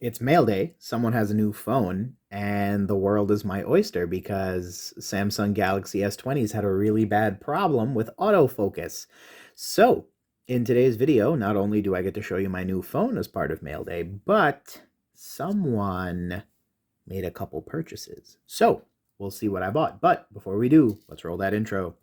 It's Mailday. Someone has a new phone, and the world is my oyster because Samsung Galaxy S20s had a really bad problem with autofocus. So, in today's video, not only do I get to show you my new phone as part of Mailday, but someone made a couple purchases. So, we'll see what I bought. But before we do, let's roll that intro.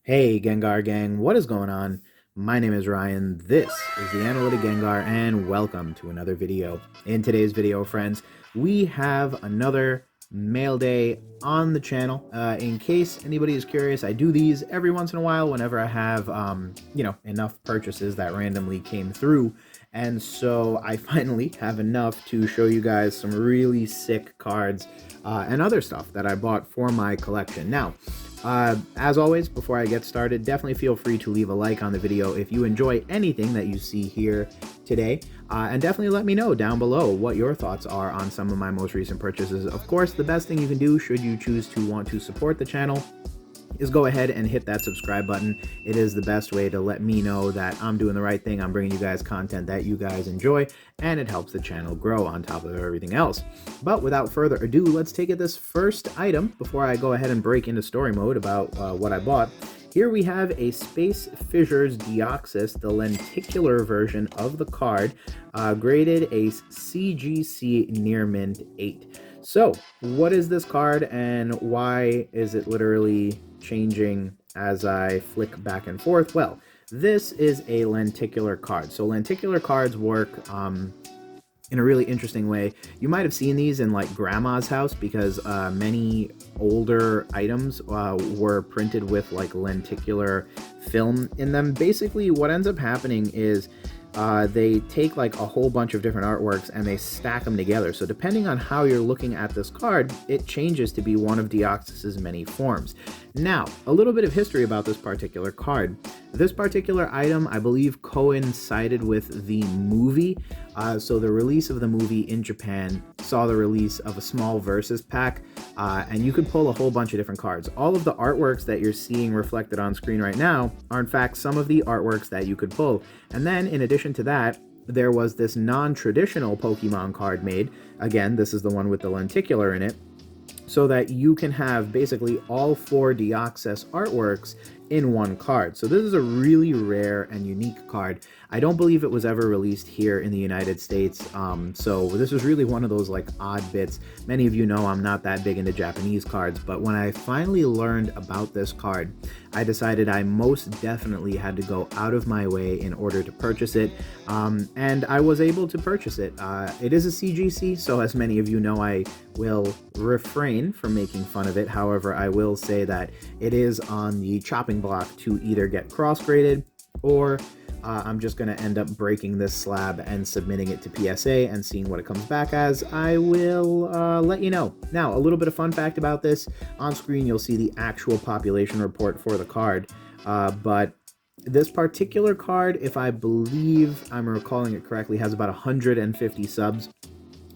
Hey Gengar Gang, what is going on? My name is Ryan, this is the Analytic Gengar, and welcome to another video. In today's video, friends, we have another mail day on the channel. In case anybody is curious, I do these every once in a while whenever I have, enough purchases that randomly came through. And so I finally have enough to show you guys some really sick cards and other stuff that I bought for my collection. Now, as always, before I get started, definitely feel free to leave a like on the video if you enjoy anything that you see here today, and definitely let me know down below what your thoughts are on some of my most recent purchases. Of course, the best thing you can do should you choose to want to support the channel is go ahead and hit that subscribe button. It is the best way to let me know that I'm doing the right thing. I'm bringing you guys content that you guys enjoy, and it helps the channel grow on top of everything else. But without further ado, let's take it this first item before I go ahead and break into story mode about what I bought. Here we have a Space Fissures Deoxys, the lenticular version of the card, graded a CGC Near Mint 8. So, what is this card and why is it literally changing as I flick back and forth? Well, this is a lenticular card. So lenticular cards work in a really interesting way. You might have seen these in like grandma's house because many older items were printed with like lenticular film in them. Basically, what ends up happening is they take like a whole bunch of different artworks and they stack them together. So depending on how you're looking at this card, it changes to be one of Deoxys's many forms. Now, a little bit of history about this particular card. This particular item, I believe, coincided with the movie. So the release of the movie in Japan saw the release of a small versus pack, and you could pull a whole bunch of different cards. All of the artworks that you're seeing reflected on screen right now are in fact some of the artworks that you could pull. And then in addition to that, there was this non-traditional Pokemon card made. Again, this is the one with the lenticular in it, so that you can have basically all 4 Deoxys artworks in one card. So this is a really rare and unique card. I don't believe it was ever released here in the United States, so this was really one of those like odd bits. Many of you know I'm not that big into Japanese cards, but when I finally learned about this card, I decided I most definitely had to go out of my way in order to purchase it, and I was able to purchase it. It is a CGC, so as many of you know, I will refrain from making fun of it. However, I will say that it is on the chopping block to either get cross-graded or I'm just going to end up breaking this slab and submitting it to PSA and seeing what it comes back as. I will let you know. Now, a little bit of fun fact about this. On screen, you'll see the actual population report for the card, but this particular card, if I believe I'm recalling it correctly, has about 150 subs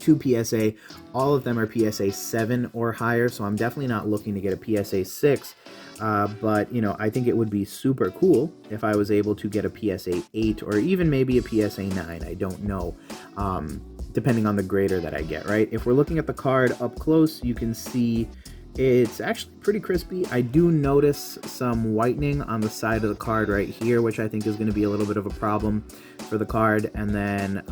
to PSA. All of them are PSA 7 or higher, so I'm definitely not looking to get a PSA 6. But, you know, I think it would be super cool if I was able to get a PSA 8 or even maybe a PSA 9. I don't know, depending on the grader that I get, right? If we're looking at the card up close, you can see it's actually pretty crispy. I do notice some whitening on the side of the card right here, which I think is going to be a little bit of a problem for the card. And then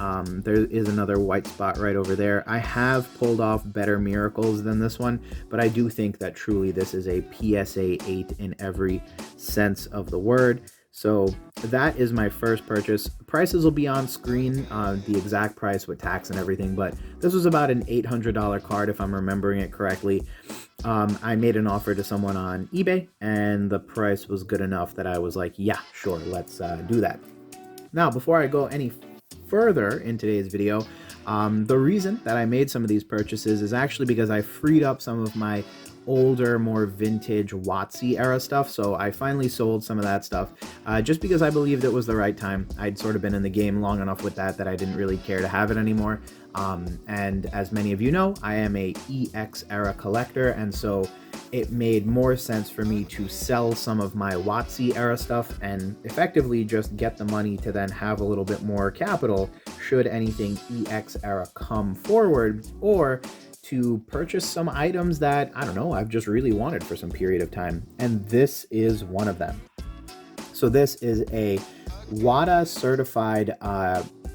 there is another white spot right over there. I have pulled off better miracles than this one, but I do think that truly this is a PSA 8 in every sense of the word. So that is my first purchase. Prices will be on screen, the exact price with tax and everything, but this was about an $800 card if I'm remembering it correctly. I made an offer to someone on eBay, and the price was good enough that I was like, yeah, sure, let's do that. Now, before I go any further in today's video, the reason that I made some of these purchases is actually because I freed up some of my older, more vintage WotC era stuff. So I finally sold some of that stuff just because I believed it was the right time. I'd sort of been in the game long enough with that I didn't really care to have it anymore. And as many of you know, I am a EX era collector, and so it made more sense for me to sell some of my WotC era stuff and effectively just get the money to then have a little bit more capital should anything EX era come forward, or to purchase some items that, I don't know, I've just really wanted for some period of time. And this is one of them. So this is a WATA certified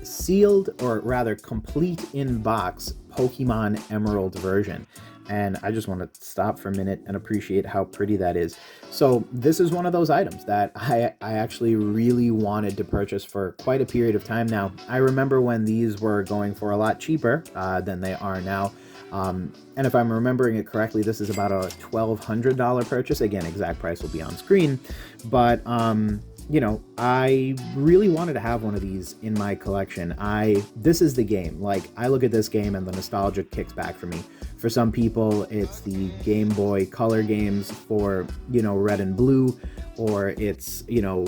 sealed, or rather complete in box Pokemon Emerald version. And I just want to stop for a minute and appreciate how pretty that is. So this is one of those items that I actually really wanted to purchase for quite a period of time now. I remember when these were going for a lot cheaper than they are now. And if I'm remembering it correctly, this is about a $1,200 purchase. Again, exact price will be on screen. But you know, I really wanted to have one of these in my collection. This is the game. Like, I look at this game and the nostalgia kicks back for me. For some people, it's the Game Boy Color games for, you know, Red and Blue, or it's, you know,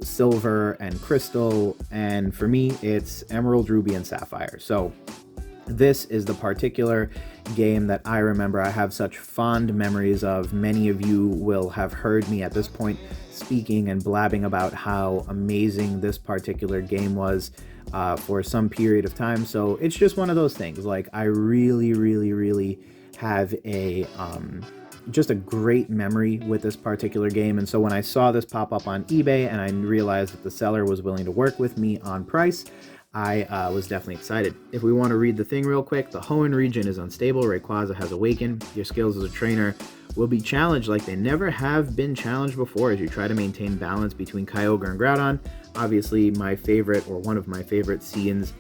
Silver and Crystal. And for me, it's Emerald, Ruby, and Sapphire. So this is the particular game that I remember I have such fond memories of. Many of you will have heard me at this point speaking and blabbing about how amazing this particular game was for some period of time. So it's just one of those things. Like, I really have a just a great memory with this particular game. And so when I saw this pop up on eBay and I realized that the seller was willing to work with me on price, I was definitely excited. If we want to read the thing real quick, the Hoenn region is unstable. Rayquaza has awakened. Your skills as a trainer will be challenged like they never have been challenged before as you try to maintain balance between Kyogre and Groudon. Obviously, my favorite, or one of my favorite scenes,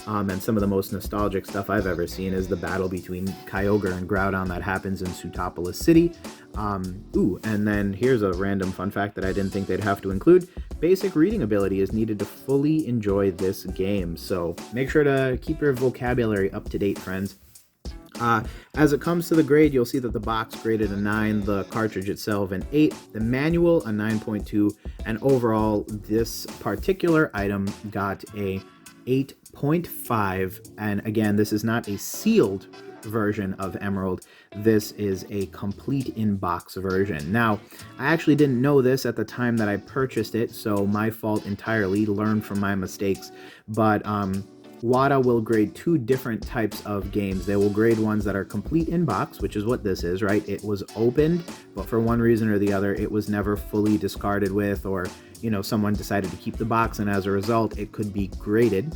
and some of the most nostalgic stuff I've ever seen, is the battle between Kyogre and Groudon that happens in Sutopolis City. And then here's a random fun fact that I didn't think they'd have to include. Basic reading ability is needed to fully enjoy this game, so make sure to keep your vocabulary up to date, friends. As it comes to the grade, you'll see that the box graded a 9, the cartridge itself an 8, the manual a 9.2, and overall this particular item got a 8.5. And again, this is not a sealed version of Emerald. This is a complete in-box version. Now, I actually didn't know this at the time that I purchased it, so my fault entirely, learn from my mistakes. But WATA will grade two different types of games. They will grade ones that are complete in-box, which is what this is, right? It was opened, but for one reason or the other, it was never fully discarded with, or, you know, someone decided to keep the box, and as a result, it could be graded.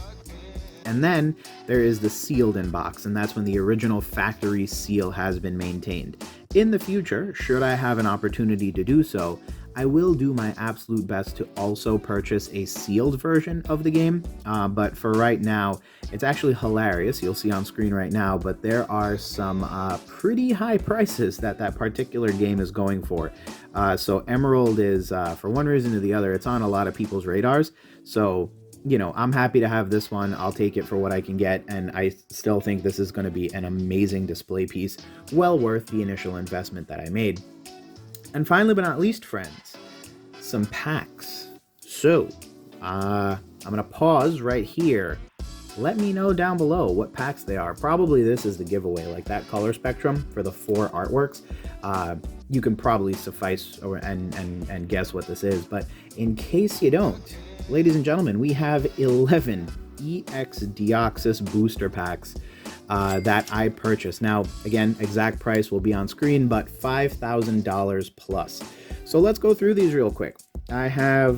And then there is the sealed in-box, and that's when the original factory seal has been maintained. In the future, should I have an opportunity to do so, I will do my absolute best to also purchase a sealed version of the game, but for right now, it's actually hilarious. You'll see on screen right now, but there are some pretty high prices that particular game is going for. So Emerald is, for one reason or the other, it's on a lot of people's radars. So, you know, I'm happy to have this one. I'll take it for what I can get, and I still think this is going to be an amazing display piece, well worth the initial investment that I made. And finally, but not least, friends, some packs. So, I'm going to pause right here. Let me know down below what packs they are. Probably this is the giveaway, like that color spectrum for the 4 artworks. You can probably suffice and guess what this is, but in case you don't, ladies and gentlemen, we have 11 EX Deoxys booster packs that I purchased. Now, again, exact price will be on screen, but $5,000 plus. So let's go through these real quick. I have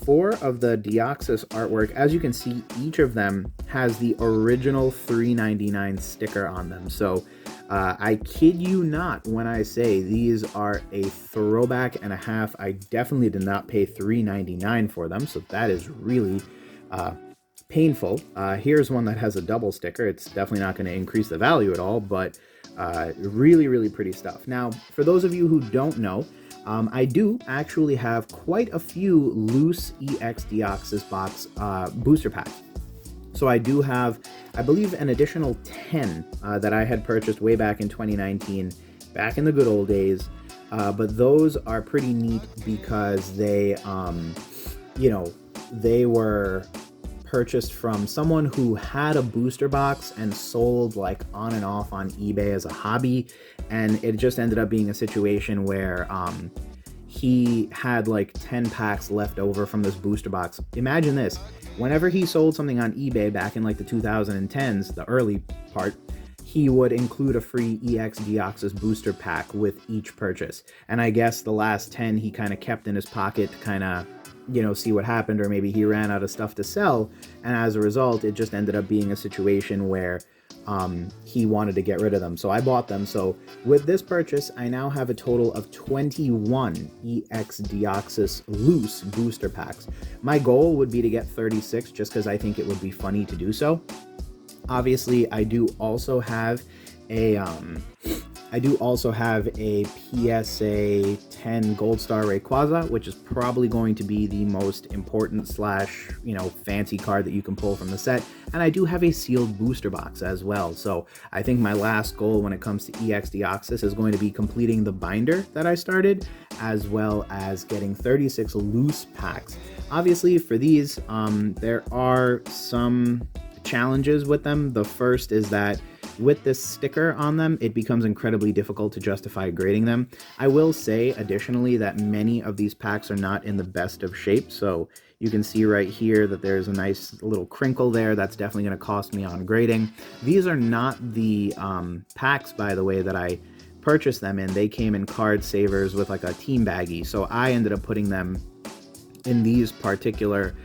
4 of the Deoxys artwork. As you can see, each of them has the original $3.99 sticker on them. So I kid you not when I say these are a throwback and a half. I definitely did not pay $3.99 for them, so that is really painful. Here's one that has a double sticker. It's definitely not going to increase the value at all, but really pretty stuff. Now, for those of you who don't know, I do actually have quite a few loose EX Deoxys box booster packs. So I do have, I believe, an additional 10 that I had purchased way back in 2019, back in the good old days. But those are pretty neat because they, you know, they were purchased from someone who had a booster box and sold like on and off on eBay as a hobby, and it just ended up being a situation where he had like 10 packs left over from this booster box. Imagine this, whenever he sold something on eBay back in like the 2010s, the early part, he would include a free EX Deoxys booster pack with each purchase. And I guess the last 10 he kind of kept in his pocket to kind of, you know, see what happened, or maybe he ran out of stuff to sell. And as a result, it just ended up being a situation where he wanted to get rid of them. So I bought them. So with this purchase, I now have a total of 21 EX Deoxys loose booster packs. My goal would be to get 36 just because I think it would be funny to do so. Obviously, I do also have a PSA 10 Gold Star Rayquaza, which is probably going to be the most important slash, you know, fancy card that you can pull from the set. And I do have a sealed booster box as well. So I think my last goal when it comes to EX Deoxys is going to be completing the binder that I started, as well as getting 36 loose packs. Obviously, for these, there are some challenges with them. The first is that with this sticker on them, it becomes incredibly difficult to justify grading them. I will say additionally that many of these packs are not in the best of shape. So you can see right here that there's a nice little crinkle there. That's definitely going to cost me on grading. These are not the packs, by the way, that I purchased them in. They came in card savers with like a team baggie. So I ended up putting them in these particular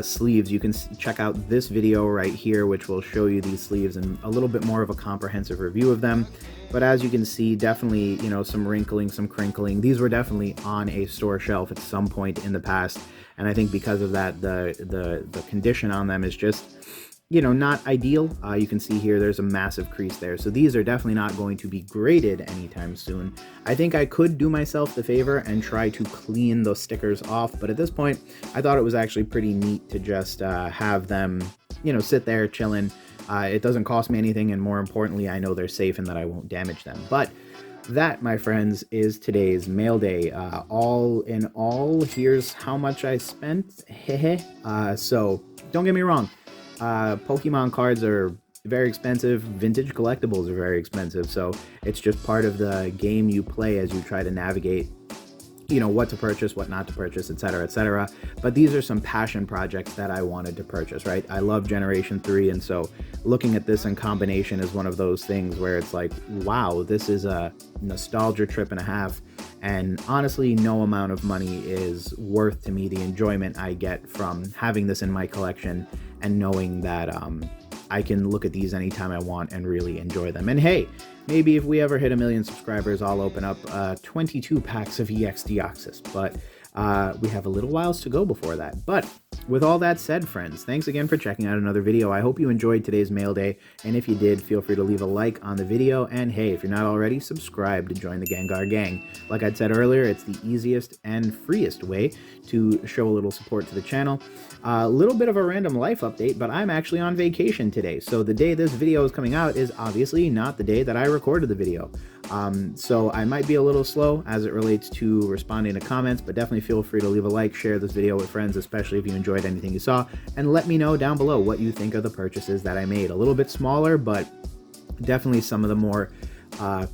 sleeves. You can check out this video right here, which will show you these sleeves and a little bit more of a comprehensive review of them. But as you can see, definitely, you know, some wrinkling, some crinkling. These were definitely on a store shelf at some point in the past, and I think because of that, the condition on them is just, you know, not ideal. You can see here there's a massive crease there. So these are definitely not going to be graded anytime soon. I think I could do myself the favor and try to clean those stickers off, but at this point, I thought it was actually pretty neat to just have them, you know, sit there chilling. It doesn't cost me anything, and more importantly, I know they're safe and that I won't damage them. But that, my friends, is today's mail day. All in all, here's how much I spent. So don't get me wrong. Pokemon cards are very expensive. Vintage collectibles are very expensive. So it's just part of the game you play as you try to navigate, you know, what to purchase, what not to purchase, etc., etc. But these are some passion projects that I wanted to purchase, right? I love Generation 3, and so looking at this in combination is one of those things where it's like, wow, this is a nostalgia trip and a half. And honestly, no amount of money is worth to me the enjoyment I get from having this in my collection and knowing that I can look at these anytime I want and really enjoy them. And hey, maybe if we ever hit 1 million subscribers, I'll open up 22 packs of EX Deoxys. But we have a little whiles to go before that. But with all that said, friends, thanks again for checking out another video. I hope you enjoyed today's mail day, and if you did, feel free to leave a like on the video, and hey, if you're not already, subscribe to join the Gengar Gang. Like I said earlier, it's the easiest and freest way to show a little support to the channel. A little bit of a random life update, but I'm actually on vacation today, so the day this video is coming out is obviously not the day that I recorded the video. So I might be a little slow as it relates to responding to comments, but definitely feel free to leave a like, share this video with friends, especially if you enjoyed anything you saw, and let me know down below what you think of the purchases that I made. A little bit smaller, but definitely some of the more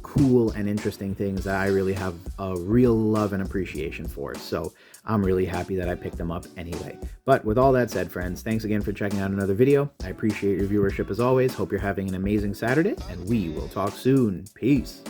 cool and interesting things that I really have a real love and appreciation for. So I'm really happy that I picked them up anyway. But with all that said, friends, thanks again for checking out another video. I appreciate your viewership as always. Hope you're having an amazing Saturday, and we will talk soon. Peace.